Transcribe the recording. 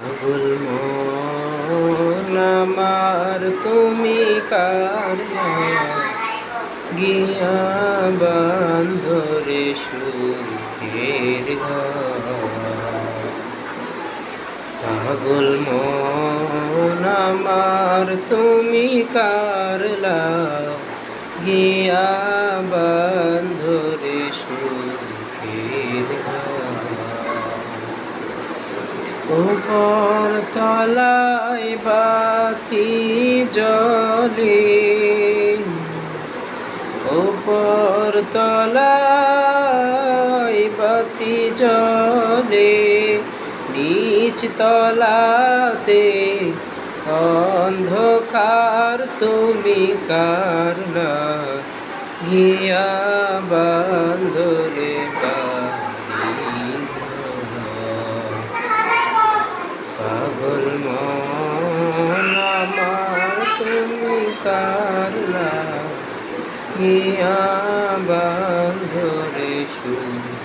পাগল মন আমার তুমি কারলা গিয়া বান্ধরে সুখের ঘর। পাগল মন আমার তুমি কারলা গিয়া বান্ধরে সুখের ঘর। উপর তলায় বাতি জ্বলে, উপর তলায় বাতি জ্বলে, নিচ তলাতে অন্ধকার তুমি কারলা গিয়া বান্ধরে বাড়ি ঘর। পাগল মন আমার তুমি কারলা গিয়া বান্ধরে সুখের